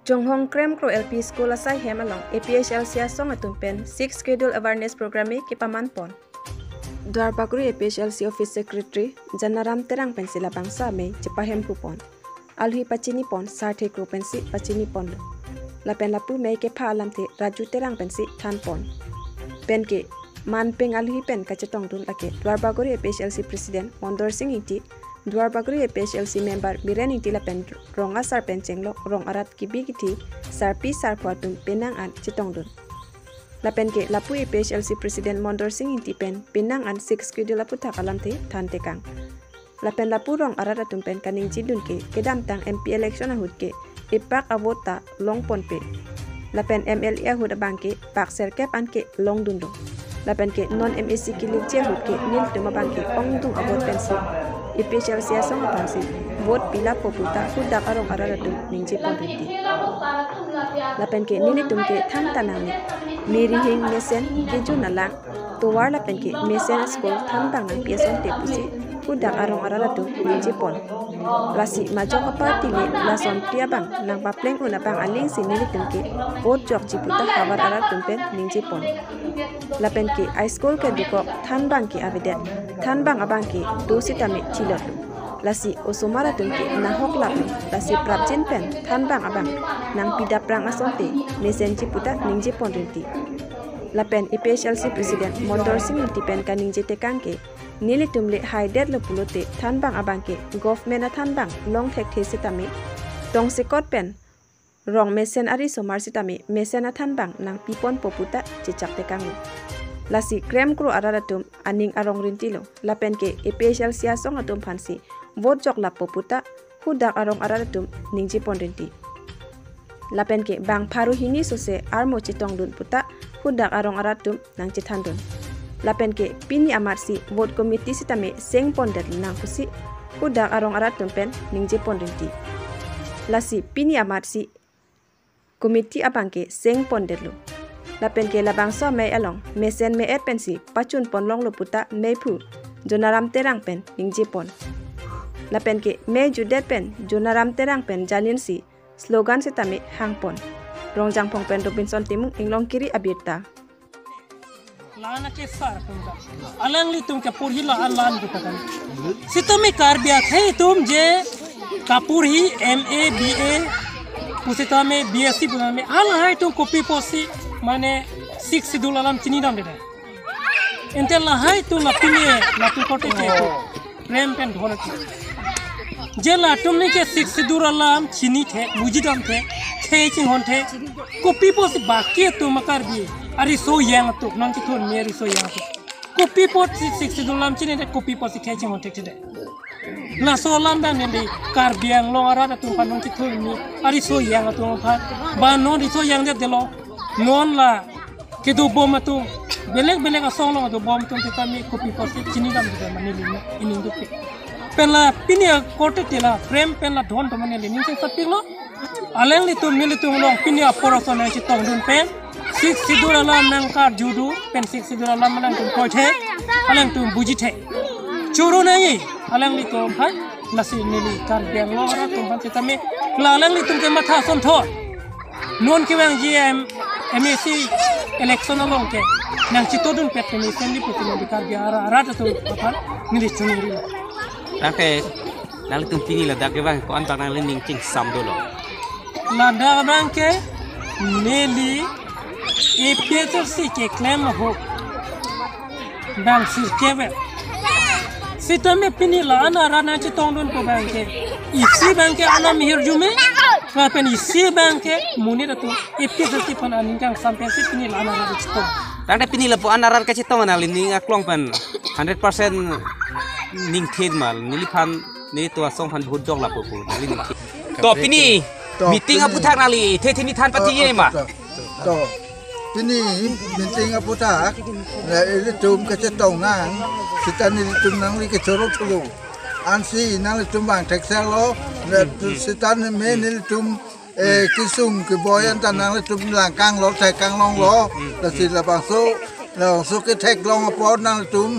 Jonghong Krem Kro LP School asai hem along APHLC song atumpen 6 Schedule Awareness Program ki pamanpon. Dwarbaguri APHLC Office Secretary Janaram Terang pensila bangsa me cipahem kupon. Alhi pacini pon sarte kro pensi pacini pon lo. Lapen lapu me ke pha alam the Raju Terang pensi than pon. Pen ke man peng alhi pen kacetong dun lake Dwarbaguri APHLC President Mondor Singh iti Dwarbaguri APHLC member Biren iti lapen ronga sar pencenglo rong arat kibi kiti sarpi sarpuatun penang an cetong dun. Lapen ke lapu APHLC President Mondor Singh iti pen penang an 6 Schedule lapu tak alam the than tekang. Lapen lapu rong arat atum pen kaning cidun ke kedam tang MP election ahud ke ipak avota long pon pe. Lapen MLA ahud abang ke pak serkep an ke long dundo. Lapen ke non MAC kilik cia ahud ke nil tuma bang ke ong dung avot pensi. APHLC asong pansi vote pila poputa hudak arong arat atum ningji pon riti. Lapen ke nili tum ke thang tanang ni miri hing mesen keju nalang tuwar lapen ke mesen school thang bangang piason tepusi hudak arong arat atum ningji pon. Lasi majok parti le lason pria bang nang papleng una bang aling si nili tum ke vote jok jiputa hawar arat tumpen ningji pon. Lapen ke high school ke duko than bang ke avedet than bang abang ke dosi tami chilot. Lasi osomara tumke nahok lapen lasi prapjen pen than bang abang nang pidap rang asonte mesen jiputa ningji pon rinti. Lapen APHLC President Mondor Singh inti pen ka ningji tekang ke nili tumle haidet lo pulote than bang abang ke government than bang long thek the sitami tong sekot pen rong mesen ari somar sitami mesen than bang nang pipon poputa cicak tekang. Lasi krem kro araratum aning arong rintilo lapen ke APHLC asong atum phansi vote jok la poputa hudak arong araratum ningji pon rinti. Lapen ke bang paru hini sose armo citong dun puta hudak arong aratum nang cithandun. Lapen ke pini amarsi vote committee sitame seng pon dat nang kusi hudak arong aratum pen ningji pon rinti. Lasi pini amarsi committee abang ke seng pon dat lu. Lapen ke labang so may along mesen me et pensi pachun pon long luputa may pu jonaram terang pen ningji pon. Lapen ke me judet pen jonaram terang pen jalin si slogan sitami hang pon rongjang pong pen Robinson timung inglong kiri abirta lana ke sar punga alang li tum ke purhi la alan du kan sitami kar biya the tum je kapurhi MA BA pusitame BSc puname al hai tum copy posi mane 6 Schedule alam chini dam de ente la hai tum la pini la tu kote ke prem pen dhona je la tum ne ke 6 Schedule alam chini the buji dam the ching hon the copy posi baki tu makar bi ari so yang tu non ki thon meri so yang tu copy posi 6 Schedule alam chini de copy posi ching hon the de la so lam dan ne kar biang long ara tu pan non ki thon ni ari so yang tu pha ba non ri so yang de lo non la ke do bom tu belek asong lo do bom tu kami copy posi chini dam de manili ini du pe pen la pini kote tela frame pen la dhon to manili ning se sapik lo aleng li tu mili tu long pini aporoso na chi tong dun pen 6 Schedule alam nang kar judu pen 6 Schedule alam nang tu ko the aleng tu buji the churu na ye aleng li tu ha nasi nili kar biang lo ara tu ban tame la aleng li tu ke matha som tho non ki wang GM MAC election along ke nang chi todun pet ni sendi putin di kar biara ara tu apa nili chunuri Oke, lalu tu tinggi lah, dah kebang kau antar nang lending cing sam dulu. Lada bang ke nili APHLC ke claim ho bang sir kebe sitame pini la ana rana chi tongdun ko bang ke isi bang ke ana mihir jume ngapen isi bang ke muni ratu APHLC pan aning kang sampai si pini la ana rana chi tong Tanda pini lah, puan arar kecil tahu mana lending aklong pan 100% ning thed mal nili pan nili tua song pan bhut dong la popu nili ning thed to pini meeting apu thak nali the thini than pati ye ma to pini meeting apu thak la ele tum ka chetong nang sitan ni tum nang li ke chorok thulu ansi nang li tum bang thek lo la sitan me ni tum kisung ke boyan tan nang li tum lang kang lo thek kang long lo la si la bang so ke thek long apu nang li tum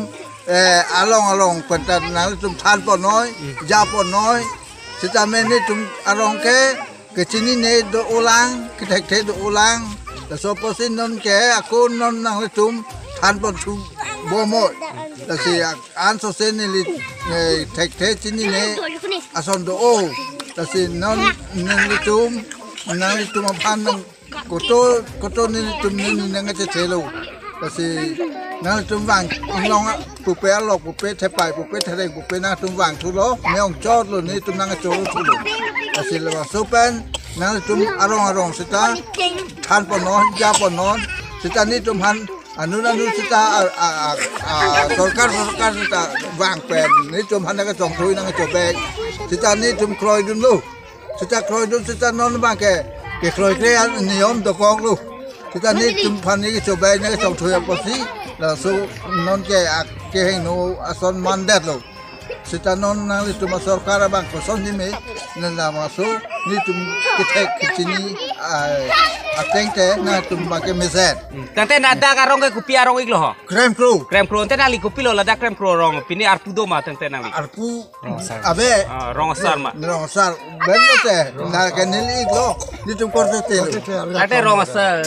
along pentan nang tum than po noi ja po noi sita me ni tum arong ke kecini ne do ulang kita do ulang la soposin non ke aku non nang letum han pon tu bomo la si an so sen ni tek cini ne ason do o la si non nang letum pan nang koto ni letum ni nang te telo la si nang letum wang long pupe alok pupe te pai pupe te reng pupe na tum wang tu lo meong chot lo ni tum nang cho tu lo la si la sopen nang tum arong sita han ponon ja ponon sita ni tum han anu sita sorkar sita wang pen ni tum han nang chong thui nang cho bek sita ni tum kroi dun lu sita kroi dun sita non bang ke kroi kre niom do kong lu sita ni tum pan ni cho bek ni chong thui apa si la so non ke heng no ason mandat lu sita non nang tum sorkar bang ko son ni me nang masuk ni tum ketek kecini ateng te na tum bake meset tante nada karong ke kupi arong iglo ho krem kru tante nali kupi lo lada krem kru rong pini arpu do ma tante nali arpu abe rong sar ma rong sar bendo te na kenil iglo ni tum korte te ate rong sar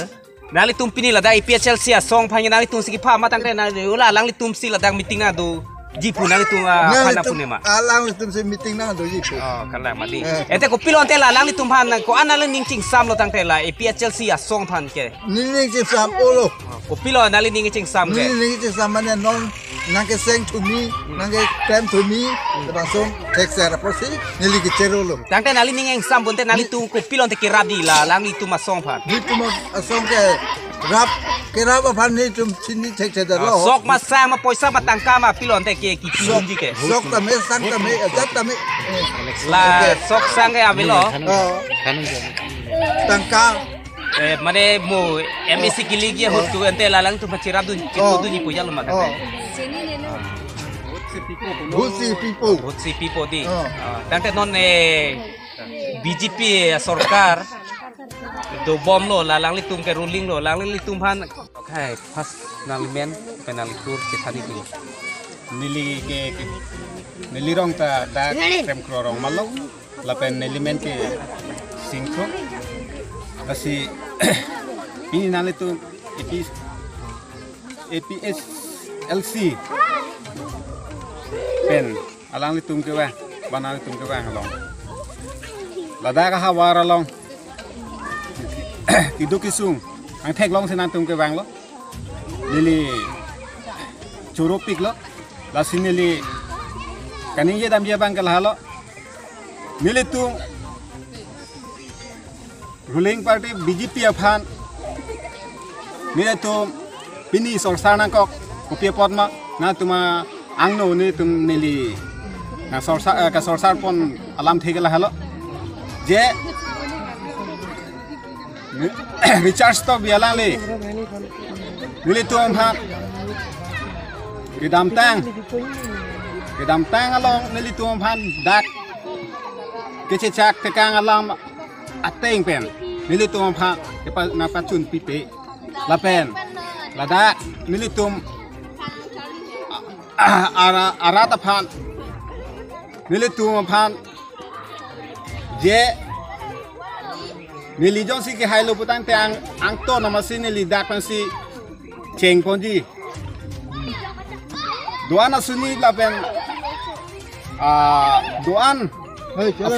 nali tum pini lada IPHL sia song phang nali tum siki pha ma tante nali ula lang li tum si lada meeting na do jipu nali tum phana punema alang tum se meeting na do jipu kala mati ete ko pilon te la lang li tum phan ko anala ning ching sam lo tang te la IPHL sia song phan ke ning ching sam olo ko pilon nali ning ching sam ke ning ching sam mane non nang ke seng to mi nang ke krem to mi langsung tek sera posi nili ke cerolo tang te nali ning sam bon te nali tum ko pilon te ki rabi la lang li tum song phan ni tum song ke rap apa ni tum sini tek te lo sok ma sang ma poisa ma tangka ma pilon te ke ki pilon ji ke sok tame sang tame jat tame la sok sang ke avelo tangka mane mo MSC kiligi hot tu ente la lang tu pachirab du chitu du ni puja lo ma ta Hutsi pipo di tante non BJP sorkar do bom lo la lang li tum ke ruling lo lang li tum phan okay pas nalimen penal tur chithani ki nili rong ta da krem kro rong malo la pen nilimen ke singkro kasi ini nali tu APSLC pen alang li tum ke wa banal li tum ke wa long lada ka hawara long kiduk kisung ang thek long sinan tum ke wang lo lili churupik lo la sinili kani ye dam ye bang ke lo nili tum ruling party BJP aphan nili tum pini sorsana kok kopie potma na tuma angno ni tum nili na sorsar pon alam thege la halo je Richard Stock bialang li nili tuam phan kedam tang along nili tuam phan dak kececak tekang alam ateng pen nili tuam phan ke pa na pachun pipe la pen la dak nili tum arata phan nili tuam phan je nili jong si ke hailo putang te ang to nama si nili dak pan si cheng ponji doan asuni la pen doan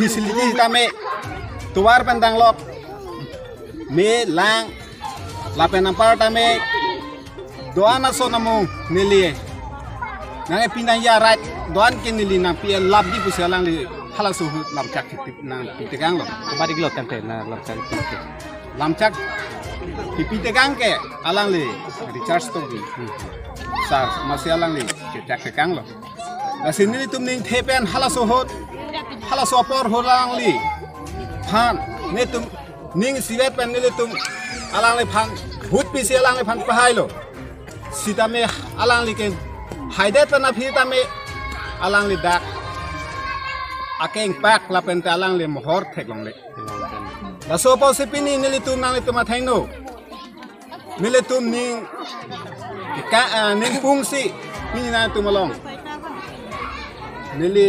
facility tame tuar pendang lok me lang la pen ampar tame doan aso namu nili nang pinang ya right doan ke nili na pi lab di pusalang li halang suhu lam cak nang pitegang lo bari glot tante na lam cak lam cak pitegang ke alang li Richard Stock di sar masih alang li cak tegang lo la sini tum ning thepen halang suhu halang sopor holang li phan ne tum ning siwet pen ne tum alang li phan hut pi si alang li phan pahai lo sitame alang li ke haidet pana phi tame alang li dak akeng pak la pentalang le mohor theklong le la so po sipini nilitum nang litum atheng no nilitum ning ka ning pungsi ni na tumalong nili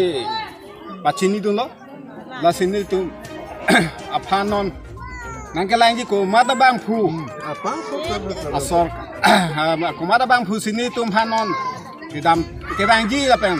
pachini dun lo la sinil tum apanon nangke lagi ko mata bang pu Apa? asor ko mata bang pu sini tum hanon di dam ke bangji la pen